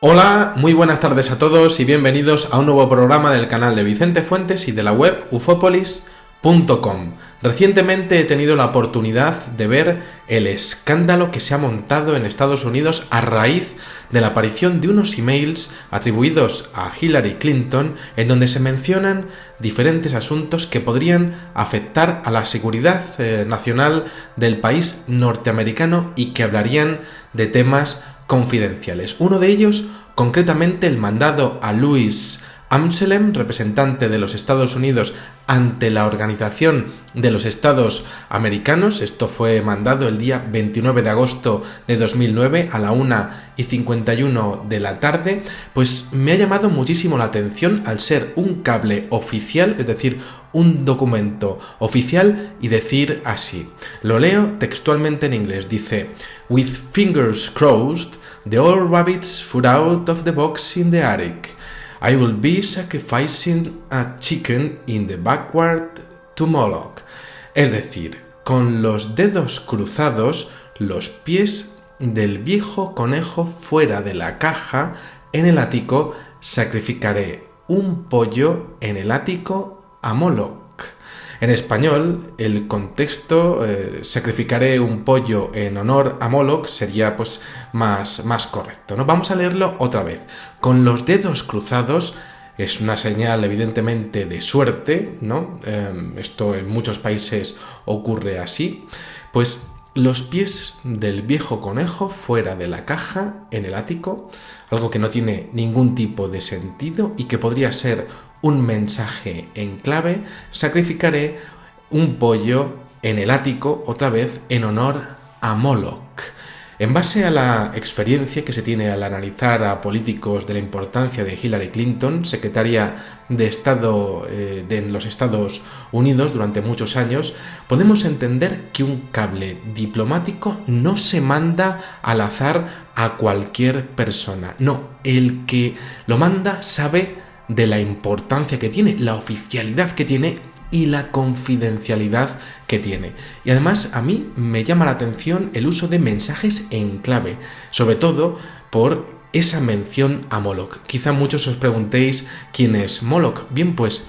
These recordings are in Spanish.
Hola, muy buenas tardes a todos y bienvenidos a un nuevo programa del canal de Vicente Fuentes y de la web ufopolis.com. Recientemente he tenido la oportunidad de ver el escándalo que se ha montado en Estados Unidos a raíz de la aparición de unos emails atribuidos a Hillary Clinton en donde se mencionan diferentes asuntos que podrían afectar a la seguridad nacional del país norteamericano y que hablarían de temas confidenciales. Uno de ellos, concretamente el mandado a Louis Amselem, representante de los Estados Unidos ante la Organización de los Estados Americanos. Esto fue mandado el día 29 de agosto de 2009 a la 1:51 de la tarde. Pues me ha llamado muchísimo la atención al ser un cable oficial, es decir, un documento oficial, y decir así. Lo leo textualmente en inglés. Dice: "With fingers crossed, the old rabbits flew out of the box in the attic. I will be sacrificing a chicken in the backyard to Moloch". Es decir, con los dedos cruzados, los pies del viejo conejo fuera de la caja, en el ático sacrificaré un pollo en el ático a Moloch. En español, el contexto, sacrificaré un pollo en honor a Moloch, sería pues más correcto, ¿no? Vamos a leerlo otra vez. Con los dedos cruzados es una señal evidentemente de suerte, ¿no? Esto en muchos países ocurre así. Pues los pies del viejo conejo fuera de la caja en el ático, algo que no tiene ningún tipo de sentido y que podría ser un mensaje en clave: sacrificaré un pollo en el ático, otra vez en honor a Moloch. En base a la experiencia que se tiene al analizar a políticos de la importancia de Hillary Clinton, secretaria de Estado en los Estados Unidos durante muchos años, podemos entender que un cable diplomático no se manda al azar a cualquier persona. No, el que lo manda sabe de la importancia que tiene, la oficialidad que tiene y la confidencialidad que tiene. Y además a mí me llama la atención el uso de mensajes en clave, sobre todo por esa mención a Moloch. Quizá muchos os preguntéis quién es Moloch. Bien, pues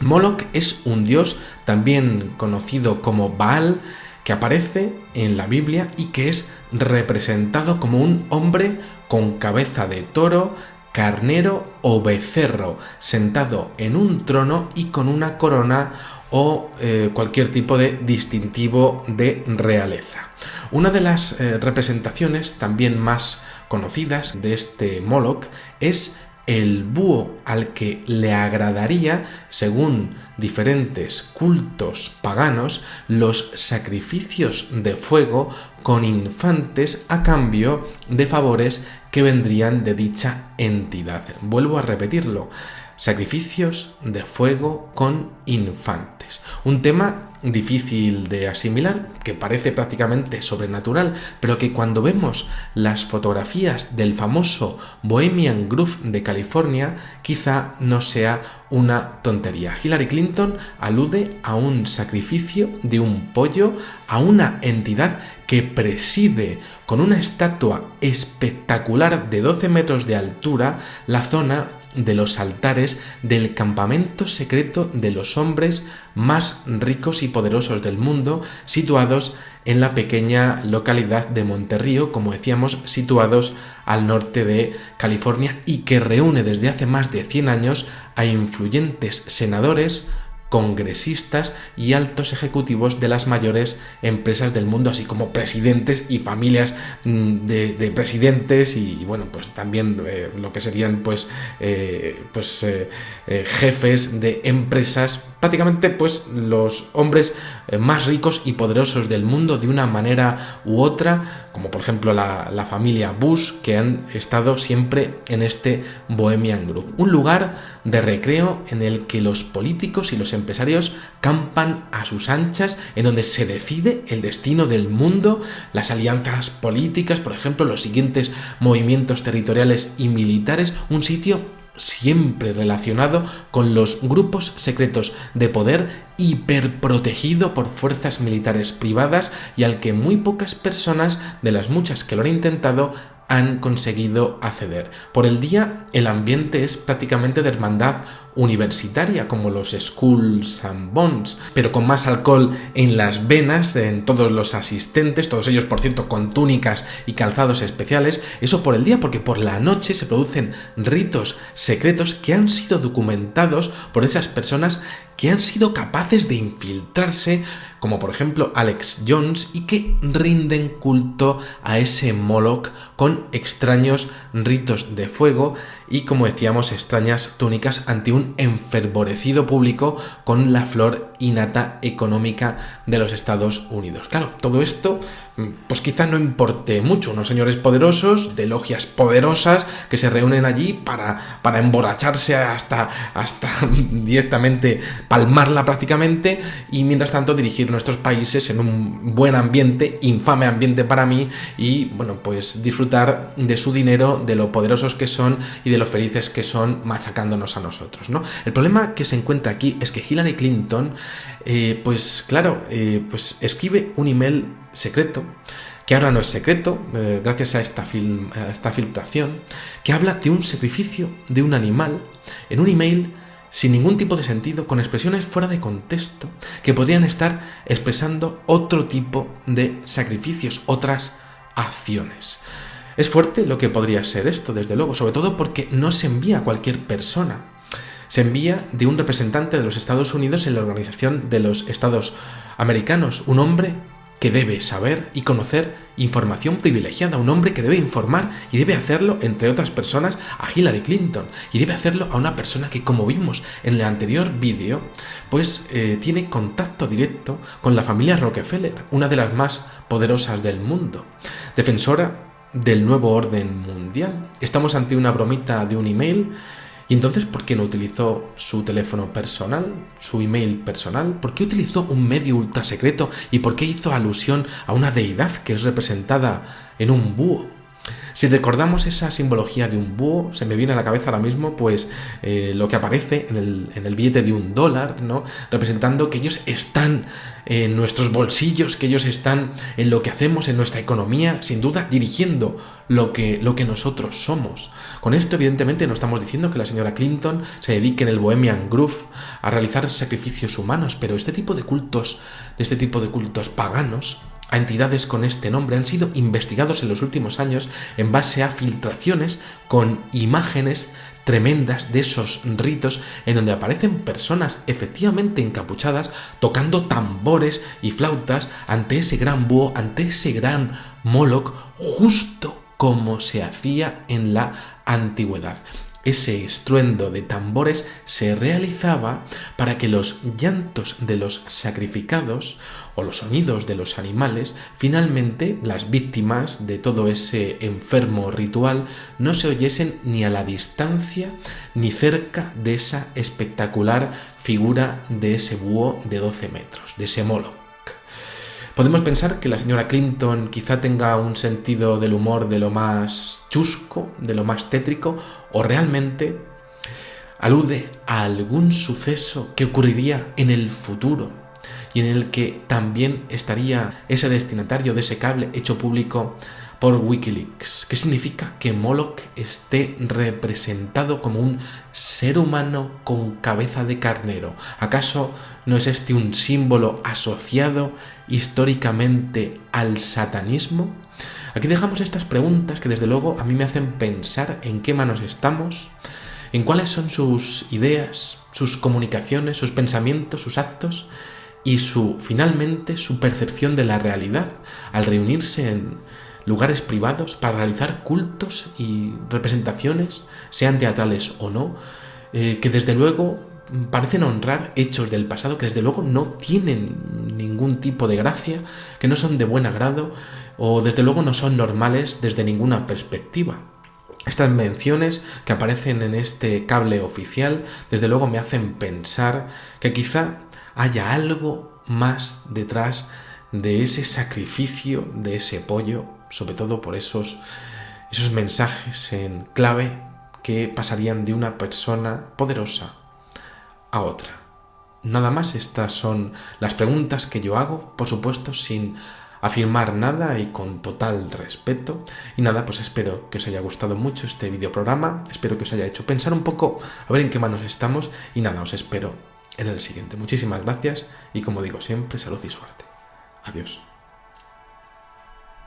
Moloch es un dios también conocido como Baal, que aparece en la Biblia y que es representado como un hombre con cabeza de toro, carnero o becerro, sentado en un trono y con una corona o cualquier tipo de distintivo de realeza. Una de las representaciones también más conocidas de este Moloch es el búho, al que le agradaría, según diferentes cultos paganos, los sacrificios de fuego con infantes a cambio de favores que vendrían de dicha entidad. Vuelvo a repetirlo: sacrificios de fuego con infantes. Un tema difícil de asimilar, que parece prácticamente sobrenatural, pero que cuando vemos las fotografías del famoso Bohemian Grove de California, quizá no sea una tontería. Hillary Clinton alude a un sacrificio de un pollo a una entidad que preside con una estatua espectacular de 12 metros de altura la zona de los altares del campamento secreto de los hombres más ricos y poderosos del mundo, situados en la pequeña localidad de Monterrío, como decíamos, situados al norte de California, y que reúne desde hace más de 100 años a influyentes senadores, congresistas y altos ejecutivos de las mayores empresas del mundo, así como presidentes y familias de presidentes y bueno, pues también lo que serían jefes de empresas, prácticamente pues los hombres más ricos y poderosos del mundo de una manera u otra, como por ejemplo la familia Bush, que han estado siempre en este Bohemian Grove, un lugar de recreo en el que los políticos y los empresarios campan a sus anchas, en donde se decide el destino del mundo, las alianzas políticas, por ejemplo, los siguientes movimientos territoriales y militares, un sitio siempre relacionado con los grupos secretos de poder, hiperprotegido por fuerzas militares privadas y al que muy pocas personas, de las muchas que lo han intentado, han conseguido acceder. Por el día el ambiente es prácticamente de hermandad universitaria, como los Skulls and Bones, pero con más alcohol en las venas en todos los asistentes, todos ellos por cierto con túnicas y calzados especiales. Eso por el día, porque por la noche se producen ritos secretos que han sido documentados por esas personas que han sido capaces de infiltrarse, como por ejemplo Alex Jones, y que rinden culto a ese Moloch con extraños ritos de fuego y, como decíamos, extrañas túnicas ante un enfervorecido público con la flor innata económica de los Estados Unidos. Claro, todo esto pues quizá no importe mucho, unos señores poderosos de logias poderosas que se reúnen allí para emborracharse hasta directamente palmarla prácticamente, y mientras tanto dirigir nuestros países en un buen ambiente, infame ambiente para mí, y bueno, pues disfrutar de su dinero, de lo poderosos que son y de lo felices que son machacándonos a nosotros, ¿no? El problema que se encuentra aquí es que Hillary Clinton, pues escribe un email secreto, que ahora no es secreto, gracias a esta filtración, que habla de un sacrificio de un animal en un email sin ningún tipo de sentido, con expresiones fuera de contexto, que podrían estar expresando otro tipo de sacrificios, otras acciones. Es fuerte lo que podría ser esto, desde luego, sobre todo porque no se envía a cualquier persona. Se envía de un representante de los Estados Unidos en la Organización de los Estados Americanos, un hombre que debe saber y conocer información privilegiada, un hombre que debe informar y debe hacerlo, entre otras personas, a Hillary Clinton, y debe hacerlo a una persona que, como vimos en el anterior vídeo, pues tiene contacto directo con la familia Rockefeller, una de las más poderosas del mundo, defensora del nuevo orden mundial. Estamos ante una bromita de un email. Y entonces, ¿por qué no utilizó su teléfono personal, su email personal? ¿Por qué utilizó un medio ultra secreto? ¿Y por qué hizo alusión a una deidad que es representada en un búho? Si recordamos esa simbología de un búho, se me viene a la cabeza ahora mismo pues lo que aparece en el billete de $1, ¿no? Representando que ellos están en nuestros bolsillos, que ellos están en lo que hacemos, en nuestra economía, sin duda dirigiendo lo que nosotros somos. Con esto evidentemente no estamos diciendo que la señora Clinton se dedique en el Bohemian Groove a realizar sacrificios humanos, pero este tipo de cultos paganos a entidades con este nombre han sido investigados en los últimos años en base a filtraciones con imágenes tremendas de esos ritos en donde aparecen personas efectivamente encapuchadas tocando tambores y flautas ante ese gran búho, ante ese gran Moloch, justo como se hacía en la antigüedad. Ese estruendo de tambores se realizaba para que los llantos de los sacrificados o los sonidos de los animales, finalmente las víctimas de todo ese enfermo ritual, no se oyesen ni a la distancia ni cerca de esa espectacular figura de ese búho de 12 metros, de ese Moloch. Podemos pensar que la señora Clinton quizá tenga un sentido del humor de lo más chusco, de lo más tétrico, o realmente alude a algún suceso que ocurriría en el futuro y en el que también estaría ese destinatario de ese cable hecho público por Wikileaks. ¿Qué significa que Moloch esté representado como un ser humano con cabeza de carnero? ¿Acaso no es este un símbolo asociado históricamente al satanismo? Aquí dejamos estas preguntas que desde luego a mí me hacen pensar en qué manos estamos, en cuáles son sus ideas, sus comunicaciones, sus pensamientos, sus actos y finalmente su percepción de la realidad al reunirse en lugares privados para realizar cultos y representaciones, sean teatrales o no, que desde luego parecen honrar hechos del pasado que desde luego no tienen ningún tipo de gracia, que no son de buen agrado o desde luego no son normales desde ninguna perspectiva. Estas menciones que aparecen en este cable oficial desde luego me hacen pensar que quizá haya algo más detrás de ese sacrificio de ese pollo, sobre todo por esos mensajes en clave que pasarían de una persona poderosa a otra. Nada más, estas son las preguntas que yo hago, por supuesto, sin afirmar nada y con total respeto. Y nada, pues espero que os haya gustado mucho este videoprograma, espero que os haya hecho pensar un poco a ver en qué manos estamos y nada, os espero en el siguiente. Muchísimas gracias y como digo siempre, salud y suerte. Adiós.